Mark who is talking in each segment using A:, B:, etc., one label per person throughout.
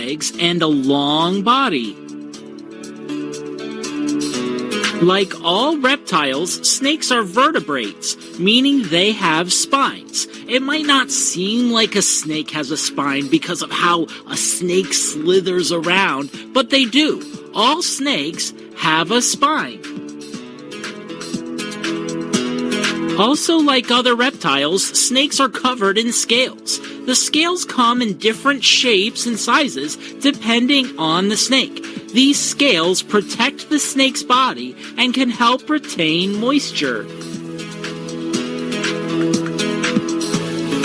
A: legs and a long body. Like all reptiles, snakes are vertebrates, meaning they have spines. It might not seem like a snake has a spine because of how a snake slithers around, but they do. All snakes have a spine. Also, like other reptiles, snakes are covered in scales. The scales come in different shapes and sizes depending on the snake. These scales protect the snake's body and can help retain moisture.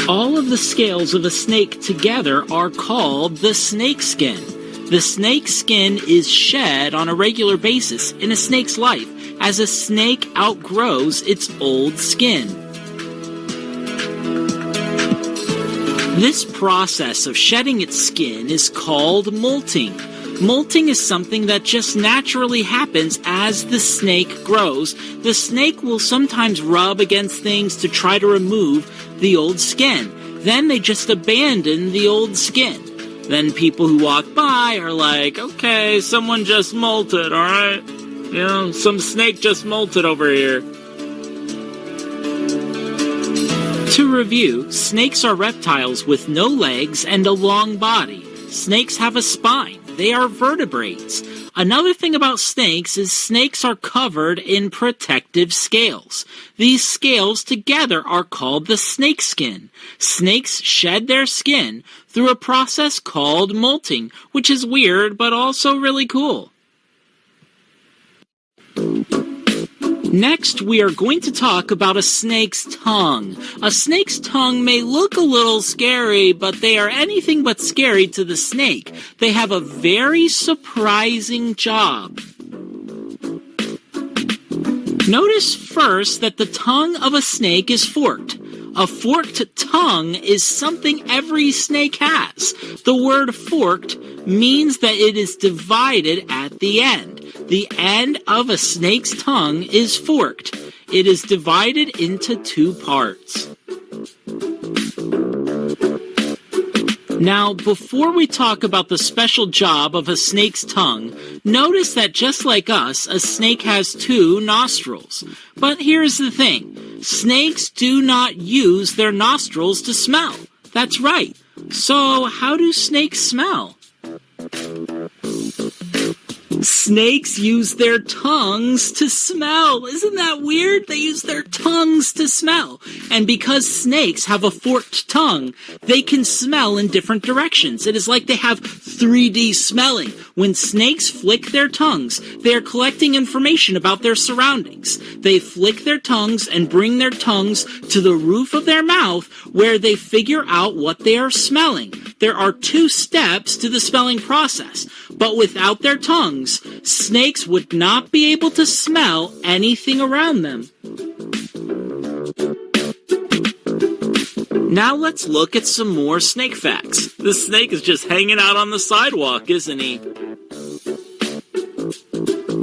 A: All of the scales of a snake together are called the snake skin. The snake skin is shed on a regular basis in a snake's life as a snake outgrows its old skin. This process of shedding its skin is called molting. Molting is something that just naturally happens as the snake grows. The snake will sometimes rub against things to try to remove the old skin. Then they just abandon the old skin. Then people who walk by are like, okay, someone just molted, alright? You know, some snake just molted over here. To review, snakes are reptiles with no legs and a long body. Snakes have a spine. They are vertebrates. Another thing about snakes is snakes are covered in protective scales. These scales together are called the snake skin. Snakes shed their skin through a process called molting, which is weird but also really cool. Next, we are going to talk about a snake's tongue. A snake's tongue may look a little scary, but they are anything but scary to the snake. They have a very surprising job. Notice first that the tongue of a snake is forked. A forked tongue is something every snake has. The word forked means that it is divided at the end. The end of a snake's tongue is forked. It is divided into two parts. Now, before we talk about the special job of a snake's tongue, notice that just like us, a snake has two nostrils. But here's the thing. Snakes do not use their nostrils to smell. That's right. So, how do snakes smell? Snakes use their tongues to smell. Isn't that weird? They use their tongues to smell. And because snakes have a forked tongue, they can smell in different directions. It is like they have 3D smelling. When snakes flick their tongues, they are collecting information about their surroundings. They flick their tongues and bring their tongues to the roof of their mouth where they figure out what they are smelling. There are 2 steps to the smelling process, but without their tongues, snakes would not be able to smell anything around them. Now let's look at some more snake facts. The snake is just hanging out on the sidewalk, isn't he?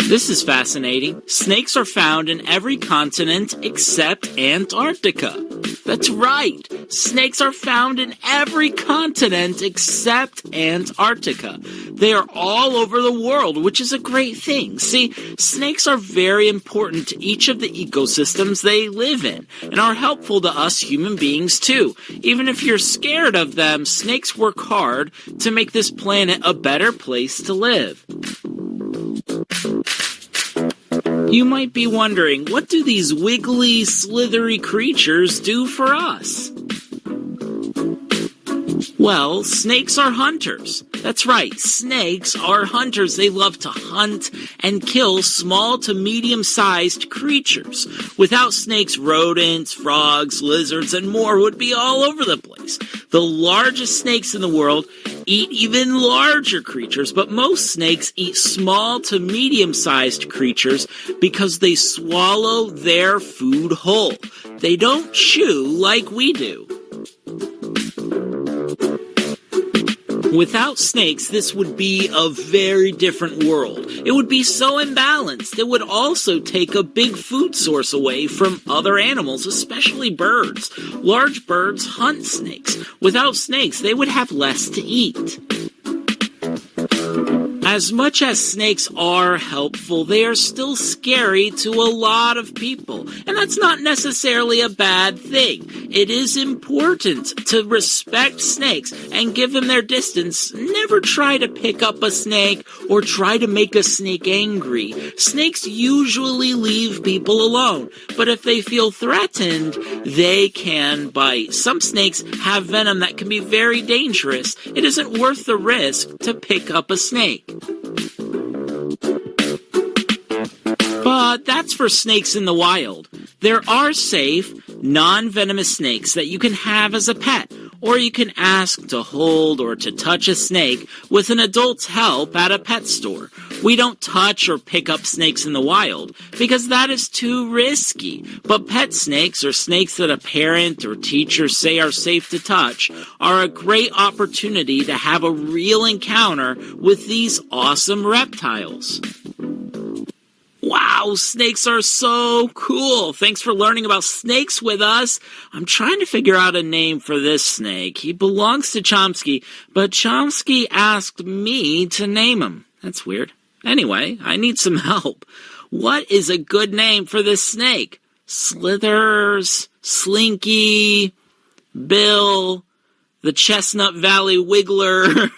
A: This is fascinating. Snakes are found in every continent except Antarctica. That's right. Snakes are found in every continent except Antarctica. They are all over the world, which is a great thing. See, snakes are very important to each of the ecosystems they live in, and are helpful to us human beings too. Even if you're scared of them, snakes work hard to make this planet a better place to live. You might be wondering, what do these wiggly, slithery creatures do for us? Well, snakes are hunters. That's right, snakes are hunters. They love to hunt and kill small to medium-sized creatures. Without snakes, rodents, frogs, lizards, and more would be all over the place. The largest snakes in the world eat even larger creatures, but most snakes eat small to medium-sized creatures because they swallow their food whole. They don't chew like we do. Without snakes, this would be a very different world. It would be so imbalanced. It would also take a big food source away from other animals, especially birds. Large birds hunt snakes. Without snakes, they would have less to eat. As much as snakes are helpful, they are still scary to a lot of people, and that's not necessarily a bad thing. It is important to respect snakes and give them their distance. Never try to pick up a snake or try to make a snake angry. Snakes usually leave people alone, but if they feel threatened, they can bite. Some snakes have venom that can be very dangerous. It isn't worth the risk to pick up a snake. But that's for snakes in the wild. There are safe, non-venomous snakes that you can have as a pet, or you can ask to hold or to touch a snake with an adult's help at a pet store. We don't touch or pick up snakes in the wild because that is too risky. But pet snakes, or snakes that a parent or teacher say are safe to touch, are a great opportunity to have a real encounter with these awesome reptiles. Wow, snakes are so cool. Thanks for learning about snakes with us. I'm trying to figure out a name for this snake. He belongs to Chomsky, but Chomsky asked me to name him. That's weird. Anyway, I need some help. What is a good name for this snake? Slithers, Slinky, Bill, the Chestnut Valley Wiggler.